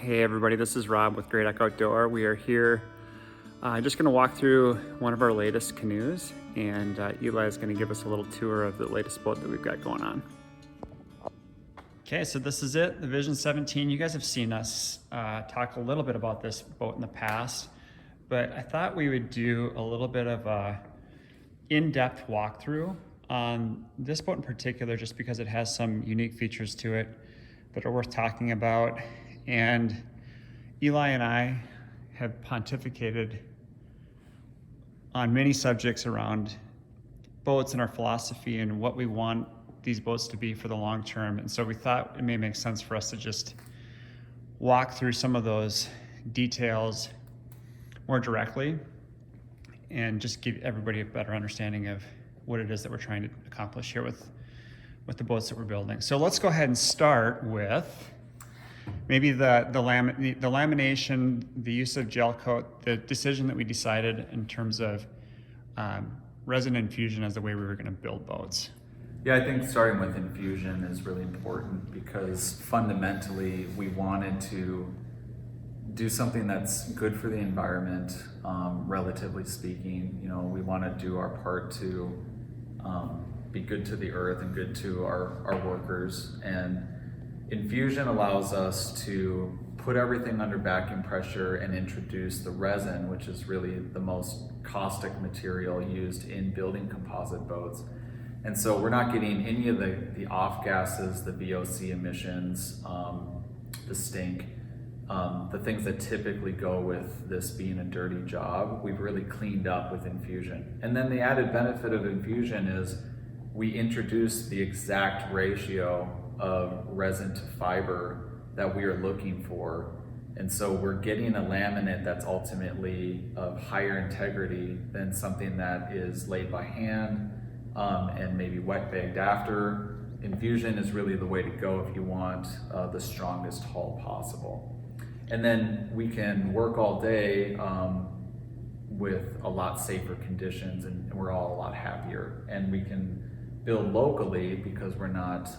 Hey everybody, this is Rob with Great Duck Outdoor. We are here just going to walk through one of our latest canoes, and Eli is going to give us a little tour of the latest boat that we've got going on. Okay, so this is it, the Vision 17. You guys have seen us talk a little bit about this boat in the past, but I thought we would do a little bit of a in-depth walkthrough on this boat in particular, just because it has some unique features to it that are worth talking about. And Eli and I have pontificated on many subjects around boats and our philosophy and what we want these boats to be for the long term. And so we thought it may make sense for us to just walk through some of those details more directly and just give everybody a better understanding of what it is that we're trying to accomplish here with the boats that we're building. So let's go ahead and start with maybe the lamination, the use of gel coat, the decision that we decided in terms of resin infusion as the way we were going to build boats. Yeah, I think starting with infusion is really important because fundamentally we wanted to do something that's good for the environment, relatively speaking. You know, we want to do our part to be good to the earth and good to our workers. And infusion allows us to put everything under vacuum pressure and introduce the resin, which is really the most caustic material used in building composite boats. And so we're not getting any of the off gases, the VOC emissions, the stink, the things that typically go with this being a dirty job. We've really cleaned up with infusion. And then the added benefit of infusion is we introduce the exact ratio of resin to fiber that we are looking for. And so we're getting a laminate that's ultimately of higher integrity than something that is laid by hand and maybe wet bagged after. Infusion is really the way to go if you want the strongest hull possible. And then we can work all day with a lot safer conditions, and we're all a lot happier. And we can build locally because we're not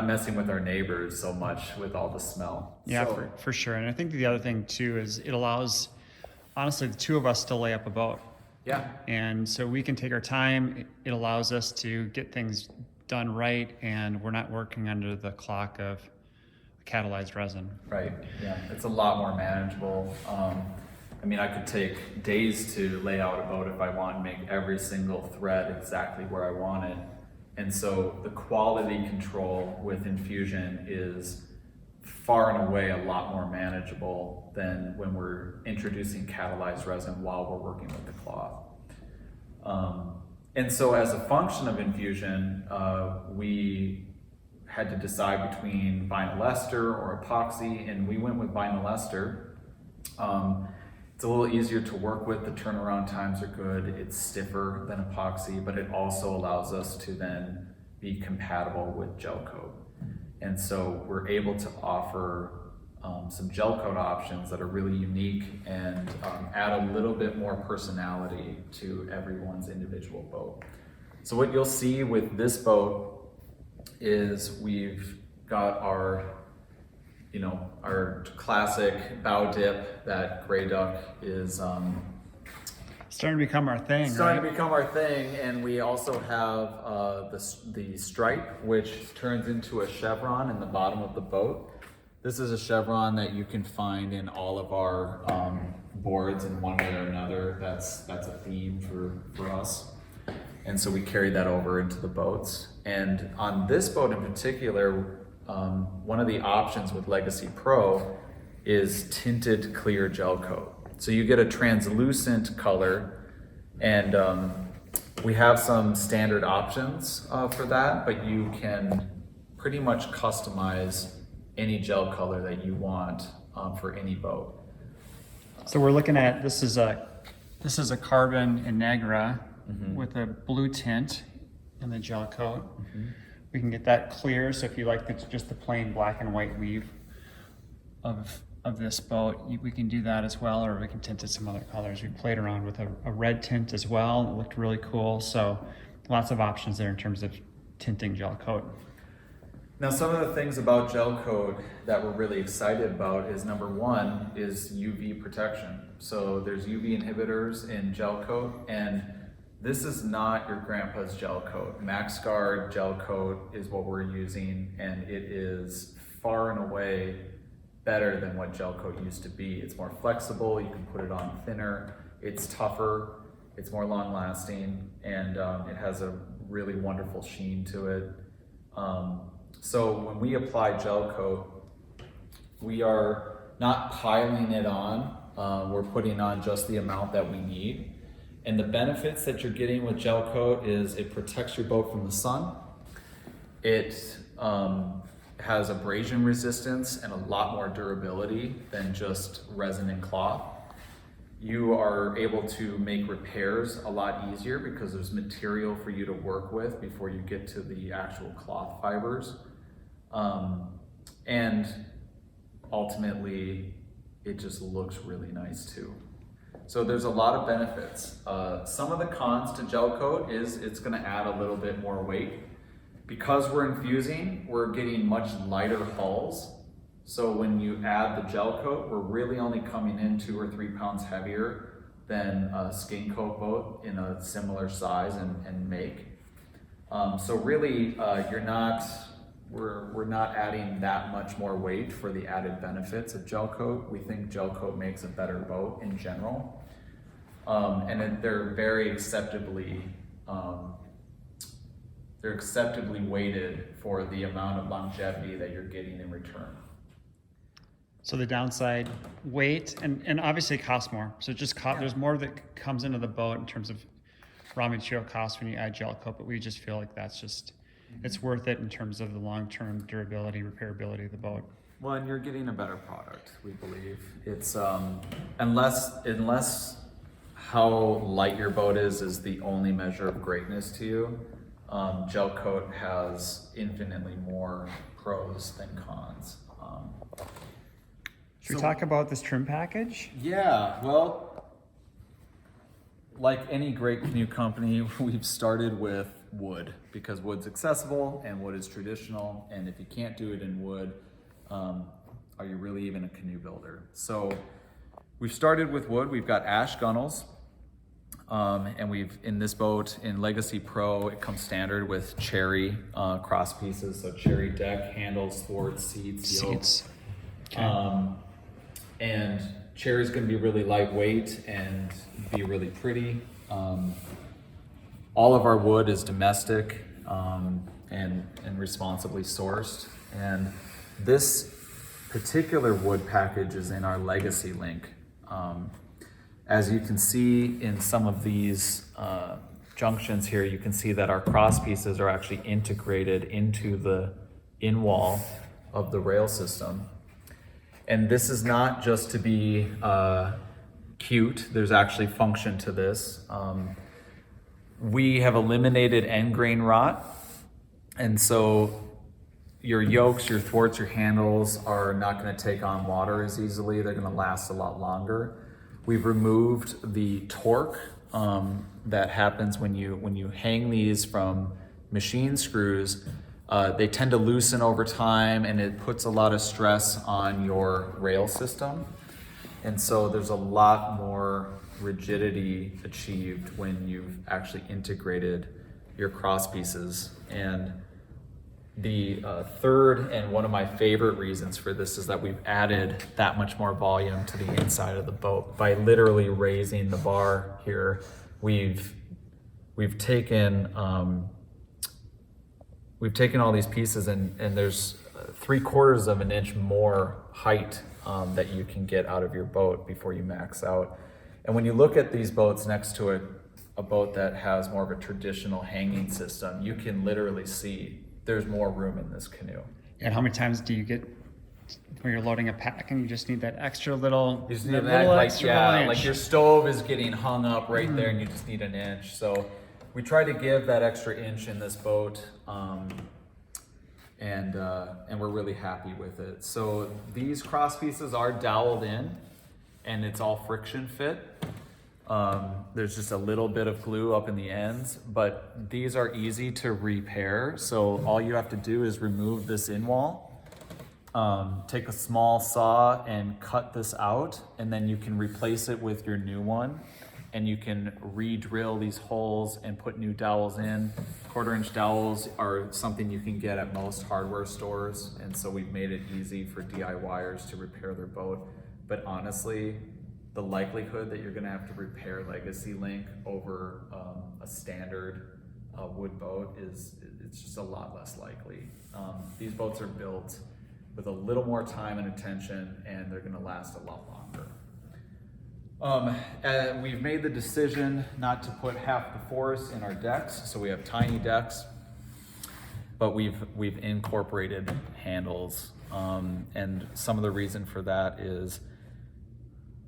messing with our neighbors so much with all the smell. Yeah, so, for sure. And I think the other thing too is it allows, honestly, the two of us to lay up a boat. Yeah. And so we can take our time. It allows us to get things done right, and we're not working under the clock of catalyzed resin. Right, yeah, it's a lot more manageable. I mean, I could take days to lay out a boat if I want and make every single thread exactly where I want it. And so the quality control with infusion is far and away a lot more manageable than when we're introducing catalyzed resin while we're working with the cloth. And so as a function of infusion, we had to decide between vinyl ester or epoxy, and we went with vinyl ester. It's a little easier to work with, the turnaround times are good, it's stiffer than epoxy, but it also allows us to then be compatible with gel coat. And so we're able to offer some gel coat options that are really unique and add a little bit more personality to everyone's individual boat. So what you'll see with this boat is we've got our classic bow dip that Gray Duck is Starting to become our thing, starting to become our thing, and we also have the stripe, which turns into a chevron in the bottom of the boat. This is a chevron that you can find in all of our boards in one way or another. That's a theme for us. And so we carried that over into the boats. And on this boat in particular, one of the options with Legacy Pro is tinted clear gel coat. So you get a translucent color, and we have some standard options for that, but you can pretty much customize any gel color that you want for any boat. So we're looking at, this is a carbon Innegra with a blue tint in the gel coat. We can get that clear, so if you like just the plain black and white weave of this boat, we can do that as well, or we can tint it some other colors. We played around with a red tint as well. It looked really cool. So lots of options there in terms of tinting gel coat. Now, some of the things about Gelcoat that we're really excited about is number one is UV protection. So there's UV inhibitors in Gelcoat, and this is not your grandpa's Gelcoat. MaxGuard Gelcoat is what we're using, and it is far and away better than what Gelcoat used to be. It's more flexible, you can put it on thinner, it's tougher, it's more long lasting, and it has a really wonderful sheen to it. So when we apply Gelcoat, we are not piling it on, we're putting on just the amount that we need. And the benefits that you're getting with Gelcoat is it protects your boat from the sun. It has abrasion resistance and a lot more durability than just resin and cloth. You are able to make repairs a lot easier because there's material for you to work with before you get to the actual cloth fibers. And ultimately, it just looks really nice too. So there's a lot of benefits. Some of the cons to Gelcoat is it's gonna add a little bit more weight. Because we're infusing, we're getting much lighter hulls. So when you add the Gelcoat, we're really only coming in 2 or 3 pounds heavier than a skin coat boat in a similar size and make. So really, we're not adding that much more weight for the added benefits of Gelcoat. We think Gelcoat makes a better boat in general. And they're very acceptably weighted for the amount of longevity that you're getting in return. So the downside, weight, and obviously it costs more. So just there's more that comes into the boat in terms of raw material costs when you add Gelcoat, but we just feel like that's just, it's worth it in terms of the long-term durability, repairability of the boat. Well, and you're getting a better product, we believe. It's unless how light your boat is the only measure of greatness to you. Gelcoat has infinitely more pros than cons. Should we talk about this trim package? Yeah, well, like any great canoe company, we've started with wood because wood's accessible and wood is traditional. And if you can't do it in wood, are you really even a canoe builder? So we've started with wood. We've got ash gunnels. And we've, in this boat, in Legacy Pro, it comes standard with cherry cross pieces. So cherry deck, handles, thwarts, seats, yoke. Okay. And cherry is going to be really lightweight and be really pretty. All of our wood is domestic and responsibly sourced. And this particular wood package is in our Legacy link. As you can see in some of these junctions here, you can see that our cross pieces are actually integrated into the in-wall of the rail system. And this is not just to be cute, there's actually function to this. We have eliminated end grain rot, and so your yokes, your thwarts, your handles are not going to take on water as easily. They're going to last a lot longer. We've removed the torque that happens when you hang these from machine screws. They tend to loosen over time, and it puts a lot of stress on your rail system. And so there's a lot more rigidity achieved when you've actually integrated your cross pieces. And the third and one of my favorite reasons for this is that we've added that much more volume to the inside of the boat by literally raising the bar here. We've taken all these pieces and there's 3/4 of an inch more height that you can get out of your boat before you max out. And when you look at these boats next to a boat that has more of a traditional hanging system, you can literally see there's more room in this canoe. And how many times do you get when you're loading a pack and you just need that extra little, you just need that like your stove is getting hung up right there and you just need an inch. So we try to give that extra inch in this boat, and we're really happy with it. So these cross pieces are doweled in and it's all friction fit. There's just a little bit of glue up in the ends, but these are easy to repair. So all you have to do is remove this in wall, take a small saw and cut this out, and then you can replace it with your new one. And you can re-drill these holes and put new dowels in. 1/4-inch dowels are something you can get at most hardware stores. And so we've made it easy for DIYers to repair their boat. But honestly, the likelihood that you're gonna have to repair Legacy Link over a standard wood boat it's just a lot less likely. These boats are built with a little more time and attention, and they're gonna last a lot longer. We've made the decision not to put half the force in our decks, so we have tiny decks, but we've incorporated handles. And some of the reason for that is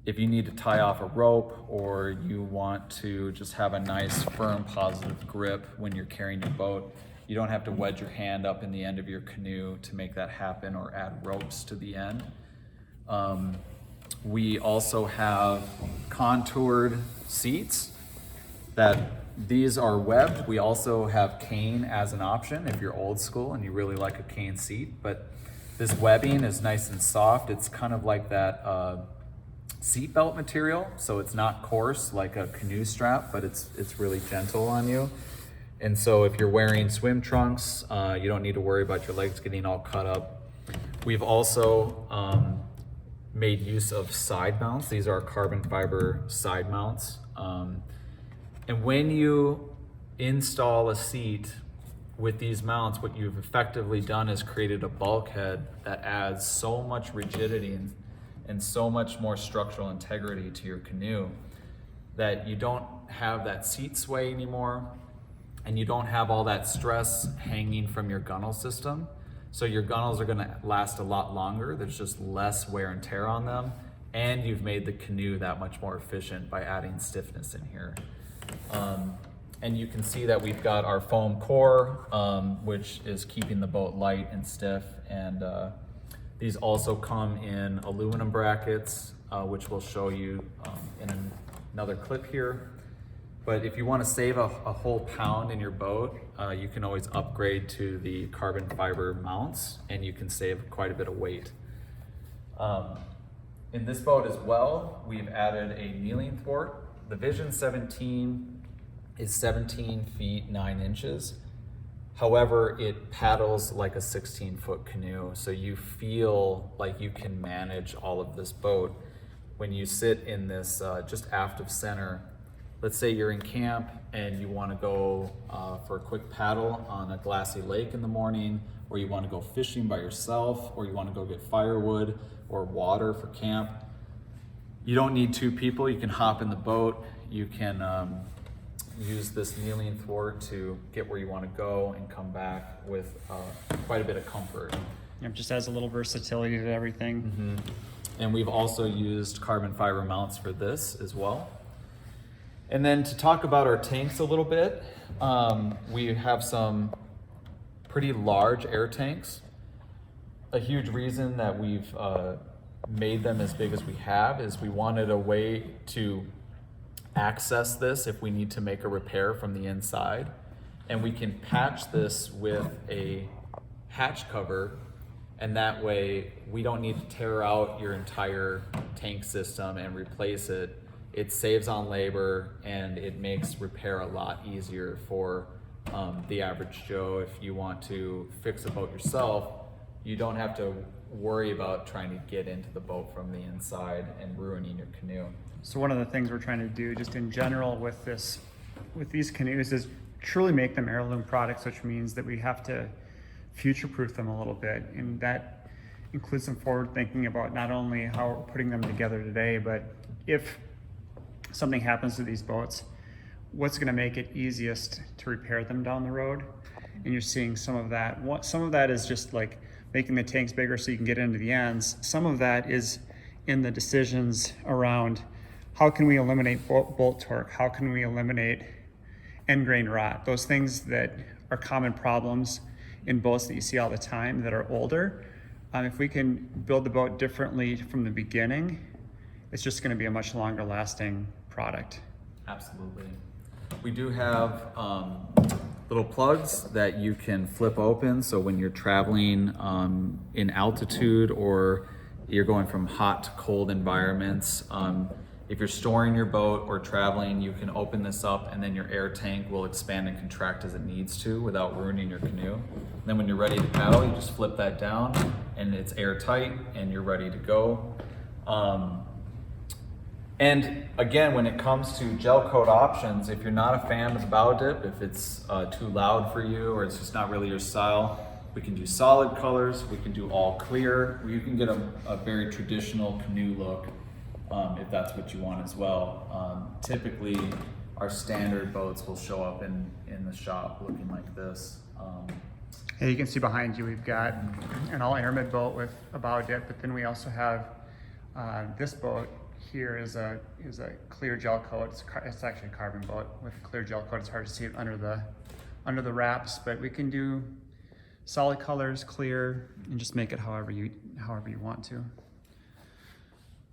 if you need to tie off a rope, or you want to just have a nice, firm, positive grip when you're carrying your boat, you don't have to wedge your hand up in the end of your canoe to make that happen, or add ropes to the end. We also have contoured seats that these are webbed. We also have cane as an option if you're old school and you really like a cane seat, but this webbing is nice and soft. It's kind of like that seatbelt material, so it's not coarse like a canoe strap, but it's really gentle on you. And so if you're wearing swim trunks, you don't need to worry about your legs getting all cut up. We've also made use of side mounts. These are carbon fiber side mounts. And when you install a seat with these mounts, what you've effectively done is created a bulkhead that adds so much rigidity and so much more structural integrity to your canoe that you don't have that seat sway anymore, and you don't have all that stress hanging from your gunnel system. So your gunnels are gonna last a lot longer. There's just less wear and tear on them. And you've made the canoe that much more efficient by adding stiffness in here. And you can see that we've got our foam core, which is keeping the boat light and stiff. And these also come in aluminum brackets, which we'll show you in another clip here. But if you want to save a whole pound in your boat, you can always upgrade to the carbon fiber mounts, and you can save quite a bit of weight. In this boat as well, we've added a kneeling thwart. The Vision 17 is 17 feet 9 inches. However, it paddles like a 16-foot canoe, so you feel like you can manage all of this boat. When you sit in this just aft of center, let's say you're in camp and you want to go for a quick paddle on a glassy lake in the morning, or you want to go fishing by yourself, or you want to go get firewood or water for camp. You don't need 2 people. You can hop in the boat. You can use this kneeling thwart to get where you want to go and come back with quite a bit of comfort. It just adds a little versatility to everything. Mm-hmm. And we've also used carbon fiber mounts for this as well. And then to talk about our tanks a little bit, we have some pretty large air tanks. A huge reason that we've made them as big as we have is we wanted a way to access this if we need to make a repair from the inside. And we can patch this with a hatch cover, and that way we don't need to tear out your entire tank system and replace it. It saves on labor, and it makes repair a lot easier for the average Joe. If you want to fix a boat yourself, you don't have to worry about trying to get into the boat from the inside and ruining your canoe. So one of the things we're trying to do just in general with these canoes is truly make them heirloom products, which means that we have to future-proof them a little bit. And that includes some forward thinking about not only how we're putting them together today, but if something happens to these boats, what's going to make it easiest to repair them down the road. And you're seeing some of that. Some of that is just like making the tanks bigger so you can get into the ends. Some of that is in the decisions around how can we eliminate bolt torque? How can we eliminate end grain rot? Those things that are common problems in boats that you see all the time that are older. If we can build the boat differently from the beginning, it's just going to be a much longer lasting product. Absolutely. We do have little plugs that you can flip open, so when you're traveling in altitude or you're going from hot to cold environments, if you're storing your boat or traveling, you can open this up and then your air tank will expand and contract as it needs to without ruining your canoe. And then when you're ready to paddle, you just flip that down and it's airtight and you're ready to go. And again, when it comes to gel coat options, if you're not a fan of the bow dip, if it's too loud for you or it's just not really your style, we can do solid colors, we can do all clear, you can get a very traditional canoe look if that's what you want as well. Typically, our standard boats will show up in the shop looking like this. And you can see behind you, we've got an all Aramid boat with a bow dip, but then we also have this boat here is a clear gel coat. It's actually a carbon boat with clear gel coat. It's hard to see it under the wraps, but we can do solid colors, clear, and just make it however you want to.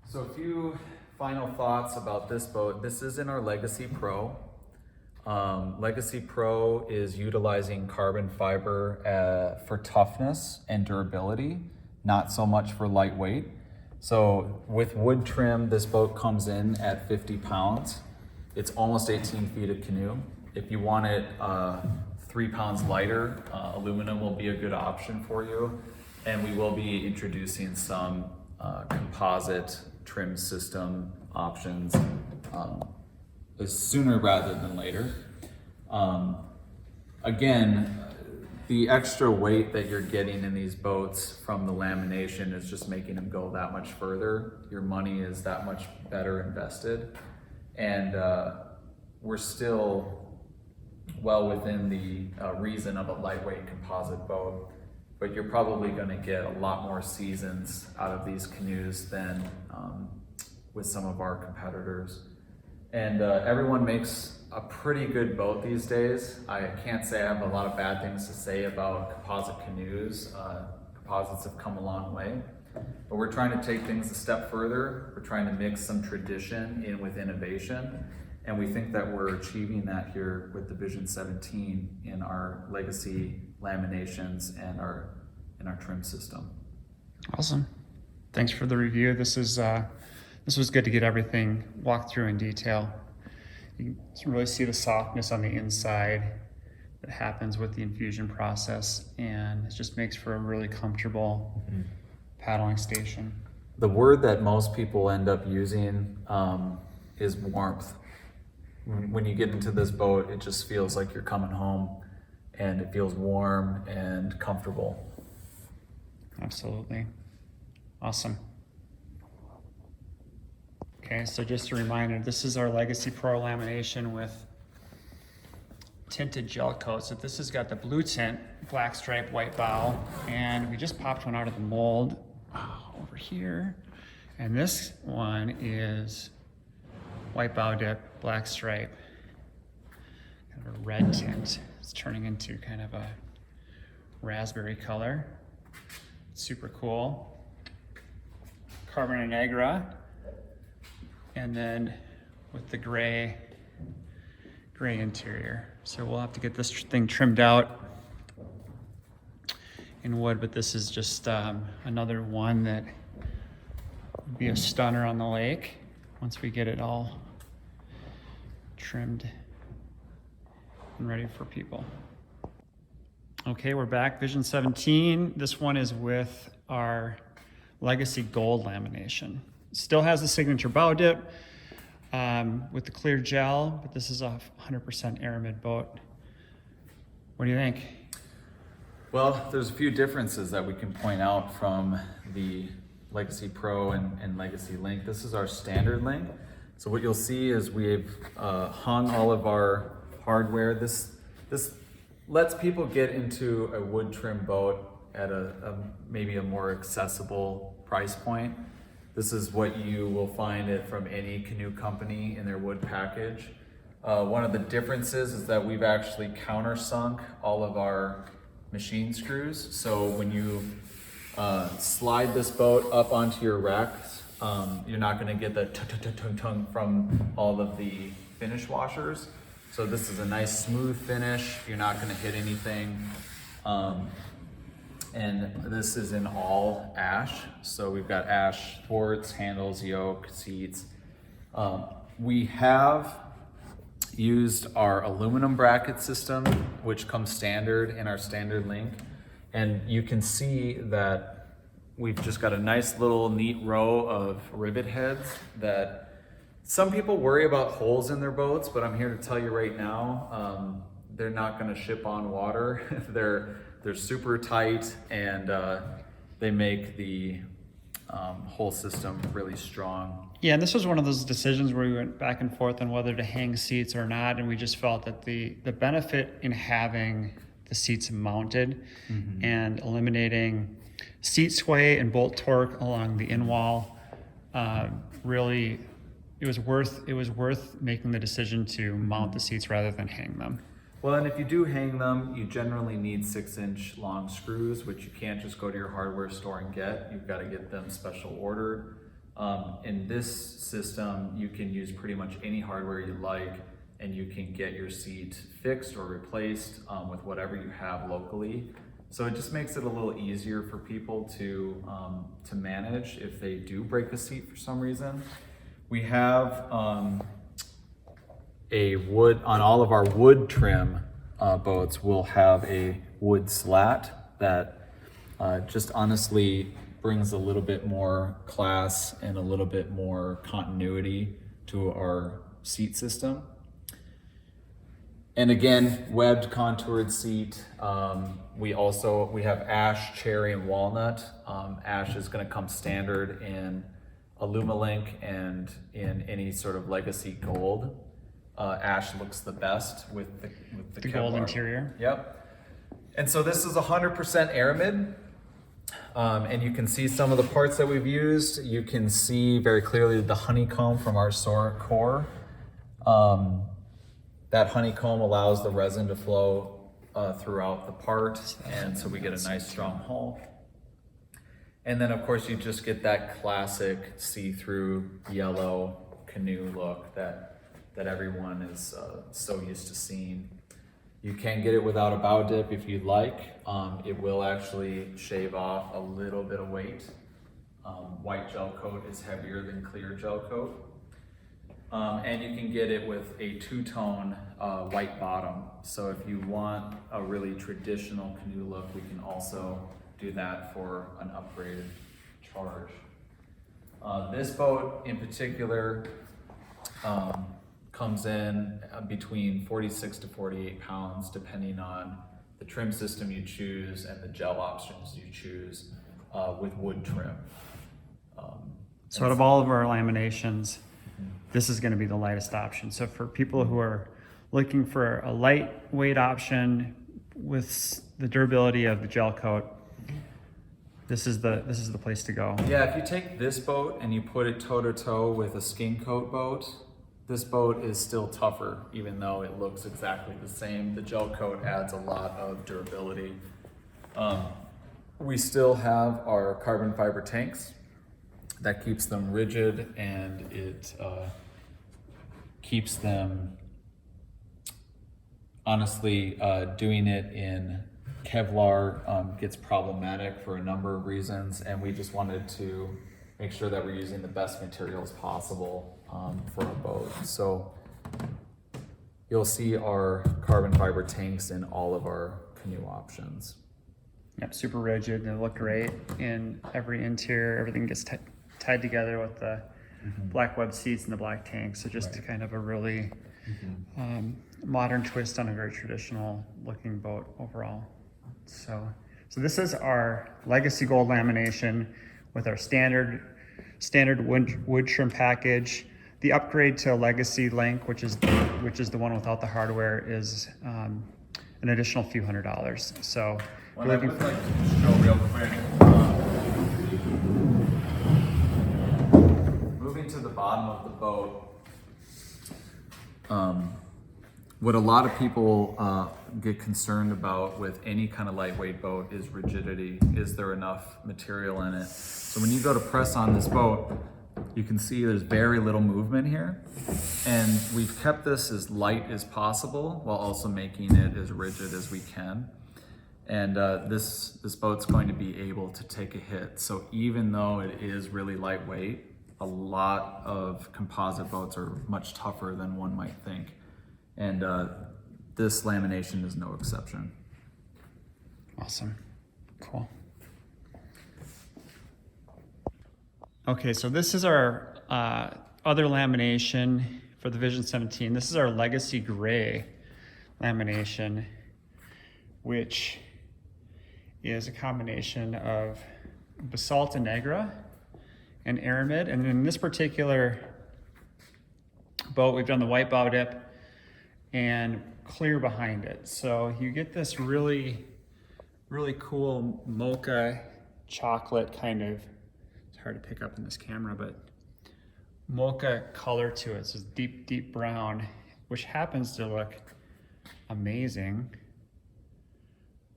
So a few final thoughts about this boat. This is in our Legacy Pro. Legacy Pro is utilizing carbon fiber for toughness and durability, not so much for lightweight. So with wood trim, this boat comes in at 50 pounds. It's almost 18 feet of canoe. If you want it 3 pounds lighter, aluminum will be a good option for you. And we will be introducing some composite trim system options sooner rather than later. Again, the extra weight that you're getting in these boats from the lamination is just making them go that much further. Your money is that much better invested. And we're still well within the reason of a lightweight composite boat, but you're probably gonna get a lot more seasons out of these canoes than with some of our competitors. And everyone makes a pretty good boat these days. I can't say I have a lot of bad things to say about composite canoes. Composites have come a long way, but we're trying to take things a step further. We're trying to mix some tradition in with innovation, and we think that we're achieving that here with the Vision 17 in our legacy laminations and our trim system. Awesome. Thanks for the review. This was good to get everything walked through in detail. You can really see the softness on the inside that happens with the infusion process, and it just makes for a really comfortable paddling station. The word that most people end up using is warmth. When you get into this boat, it just feels like you're coming home, and it feels warm and comfortable. Absolutely. Awesome. Okay, so just a reminder, this is our Legacy Pro lamination with tinted gel coat. So this has got the blue tint, black stripe, white bow, and we just popped one out of the mold over here. And this one is white bow dip, black stripe, kind of a red tint. It's turning into kind of a raspberry color. Super cool. Carbon Innegra. And then with the gray interior. So we'll have to get this thing trimmed out in wood, but this is just another one that would be a stunner on the lake once we get it all trimmed and ready for people. Okay, we're back, Vision 17. This one is with our Legacy Gold lamination. Still has the signature bow dip with the clear gel, but this is a 100% Aramid boat. What do you think? Well, there's a few differences that we can point out from the Legacy Pro and Legacy Link. This is our standard link. So what you'll see is we've hung all of our hardware. This lets people get into a wood trim boat at maybe a more accessible price point. This is what you will find it from any canoe company in their wood package. One of the differences is that we've actually countersunk all of our machine screws. So when you slide this boat up onto your racks, You're not going to get the tung from all of the finish washers. So this is a nice smooth finish. You're not going to hit anything. And this is in all ash. So we've got ash thwarts, handles, yoke, seats. We have used our aluminum bracket system, which comes standard in our standard link. And you can see that we've just got a nice little neat row of rivet heads that some people worry about holes in their boats, but I'm here to tell you right now, they're not gonna ship on water. They're super tight, and they make the whole system really strong. Yeah, and this was one of those decisions where we went back and forth on whether to hang seats or not, and we just felt that the benefit in having the seats mounted and eliminating seat sway and bolt torque along the in wall, really, it was worth making the decision to mount the seats rather than hang them. Well, and if you do hang them, you generally need 6-inch long screws, which you can't just go to your hardware store and get. You've got to get them special ordered. In this system, you can use pretty much any hardware you like, and you can get your seat fixed or replaced with whatever you have locally. So it just makes it a little easier for people to manage if they do break a seat for some reason. We have a wood, on all of our wood trim boats, we'll have a wood slat that just honestly brings a little bit more class and a little bit more continuity to our seat system. And again, webbed contoured seat. We have ash, cherry, and walnut. Ash is going to come standard in Alumalink and in any sort of legacy gold. Ash looks the best with the gold Kevlar interior. Yep. And so this is 100% Aramid. And you can see some of the parts that we've used. You can see very clearly the honeycomb from our core. That honeycomb allows the resin to flow throughout the part, and so we get a nice strong hull. And then of course you just get that classic see-through yellow canoe look that everyone is so used to seeing. You can get it without a bow dip if you'd like. It will actually shave off a little bit of weight. White gel coat is heavier than clear gel coat. And you can get it with a two-tone white bottom. So if you want a really traditional canoe look, we can also do that for an upgraded charge. This boat in particular comes in between 46 to 48 pounds, depending on the trim system you choose and the gel options you choose with wood trim. So out of all of our laminations, this is going to be the lightest option. So for people who are looking for a lightweight option with the durability of the gel coat, this is the place to go. Yeah, if you take this boat and you put it toe to toe with a skin coat boat, this boat is still tougher, even though it looks exactly the same. The gel coat adds a lot of durability. We still have our carbon fiber tanks. That keeps them rigid, and it keeps them, honestly, doing it in Kevlar gets problematic for a number of reasons, and we just wanted to make sure that we're using the best materials possible for our boat. So you'll see our carbon fiber tanks in all of our canoe options. Yep, super rigid. They look great in every interior. Everything gets tied together with the black web seats and the black tanks. So just kind of a really modern twist on a very traditional looking boat overall. So this is our legacy gold lamination with our standard wood trim package. The upgrade to a legacy link, which is the one without the hardware, is an additional few $100s. So What I would like to show real quick, moving to the bottom of the boat, what a lot of people get concerned about with any kind of lightweight boat is rigidity. Is there enough material in it? So when you go to press on this boat, You can see there's very little movement here. And we've kept this as light as possible while also making it as rigid as we can. And this boat's going to be able to take a hit. So even though it is really lightweight, a lot of composite boats are much tougher than one might think. And this lamination is no exception. Awesome. Cool. Okay, so this is our other lamination for the Vision 17. This is our Legacy Gray lamination, which is a combination of Basalt Innegra and Aramid. And in this particular boat, we've done the white bow dip and clear behind it. So you get this really cool mocha chocolate kind of, it's hard to pick up in this camera, but mocha color to it. So it's deep brown, which happens to look amazing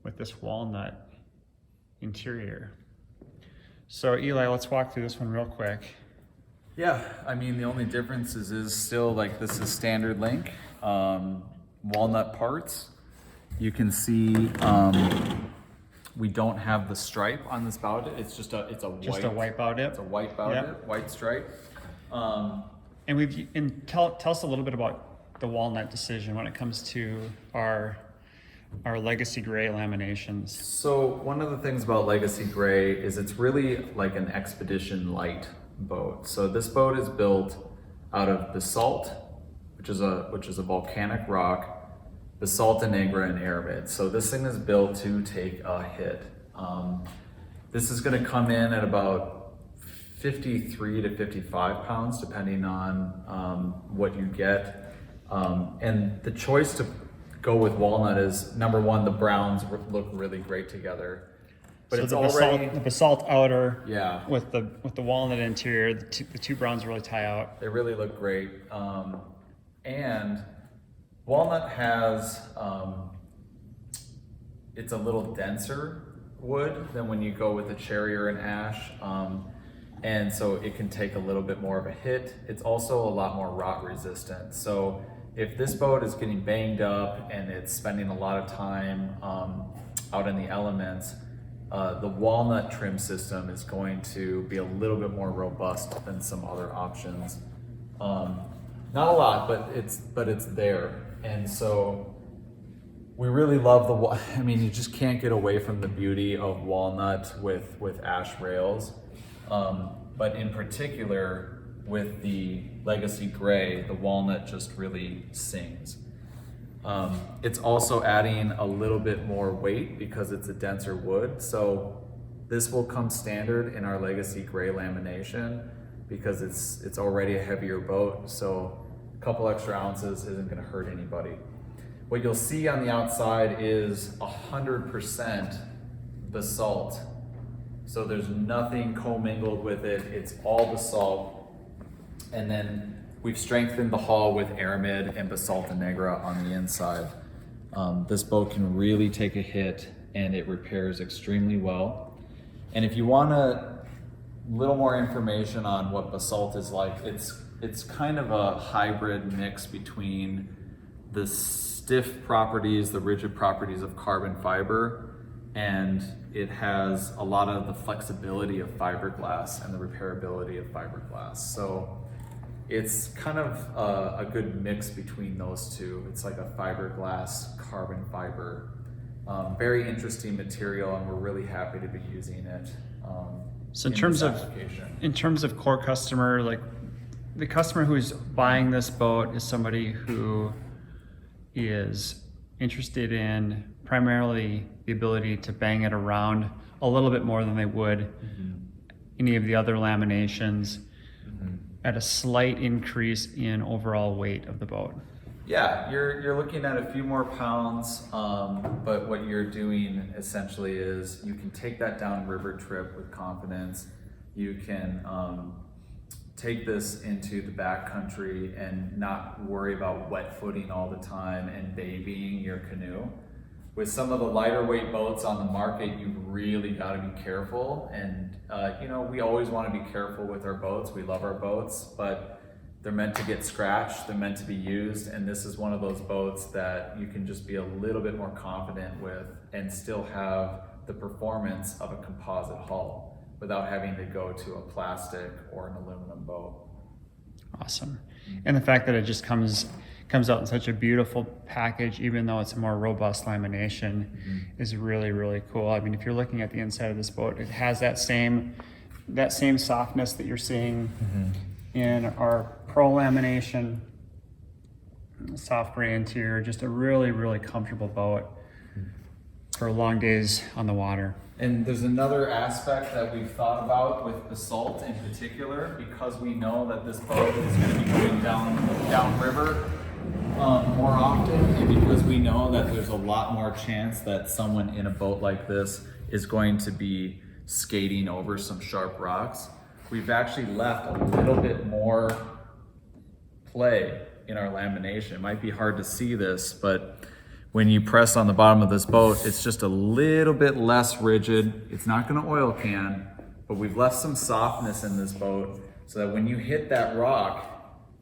with this walnut interior. So Eli, let's walk through this one real quick. Yeah, I mean, the only difference is still like this is standard link, walnut parts. You can see we don't have the stripe on this bow dip. It's just a white bow dip. It's a white bow dip, white stripe. And tell us a little bit about the walnut decision when it comes to our Legacy Gray laminations. So one of the things about Legacy Gray is it's really like an expedition light boat. So this boat is built out of basalt, which is a volcanic rock, Basalt, Innegra, and Aramid. So this thing is built to take a hit. This is going to come in at about 53 to 55 pounds, depending on what you get. And the choice to go with walnut is, number one, the browns look really great together. But so it's the basalt outer, yeah, with the walnut interior, the two browns really tie out. They really look great. And walnut has, it's a little denser wood than when you go with a cherry or an ash. And so it can take a little bit more of a hit. It's also a lot more rot resistant. So if this boat is getting banged up and it's spending a lot of time out in the elements, the walnut trim system is going to be a little bit more robust than some other options. Not a lot, but it's there. And so we really love I mean, you just can't get away from the beauty of walnut with ash rails. But in particular, with the Legacy Gray, the walnut just really sings. It's also adding a little bit more weight because it's a denser wood. So this will come standard in our Legacy Gray lamination because it's already a heavier boat. So a couple extra ounces isn't going to hurt anybody. What you'll see on the outside is 100% basalt. So there's nothing commingled with it. It's all basalt. And then we've strengthened the hull with Aramid and Basalt Innegra on the inside. This boat can really take a hit and it repairs extremely well. And if you want a little more information on what basalt is like, it's kind of a hybrid mix between the stiff properties, the rigid properties of carbon fiber, and it has a lot of the flexibility of fiberglass and the repairability of fiberglass. So it's kind of a good mix between those two. It's like a fiberglass carbon fiber. Very interesting material, and we're really happy to be using it. So in terms of core customer, like the customer who's buying this boat is somebody who is interested in primarily the ability to bang it around a little bit more than they would any of the other laminations, at a slight increase in overall weight of the boat. Yeah, you're looking at a few more pounds, but what you're doing essentially is you can take that down river trip with confidence. You can take this into the backcountry and not worry about wet footing all the time and babying your canoe. With some of the lighter weight boats on the market, you've really got to be careful. And you know, we always want to be careful with our boats. We love our boats, but they're meant to get scratched, they're meant to be used, and this is one of those boats that you can just be a little bit more confident with and still have the performance of a composite hull without having to go to a plastic or an aluminum boat. Awesome. And the fact that it just comes out in such a beautiful package, even though it's a more robust lamination, is really, really cool. I mean, if you're looking at the inside of this boat, it has that same softness that you're seeing in our Pro lamination, soft gray interior, just a really, really comfortable boat for long days on the water. And there's another aspect that we've thought about with Basalt in particular, because we know that this boat is going to be going down river more often, and because we know that there's a lot more chance that someone in a boat like this is going to be skating over some sharp rocks, we've actually left a little bit more play in our lamination. It might be hard to see this, but when you press on the bottom of this boat, it's just a little bit less rigid. It's not going to oil can, but we've left some softness in this boat so that when you hit that rock,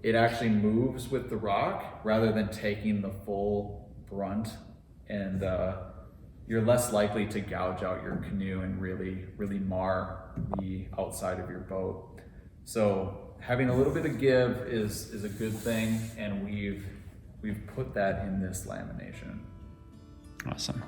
it actually moves with the rock rather than taking the full brunt, and you're less likely to gouge out your canoe and really mar the outside of your boat. So having a little bit of give is a good thing, and we've put that in this lamination. Awesome.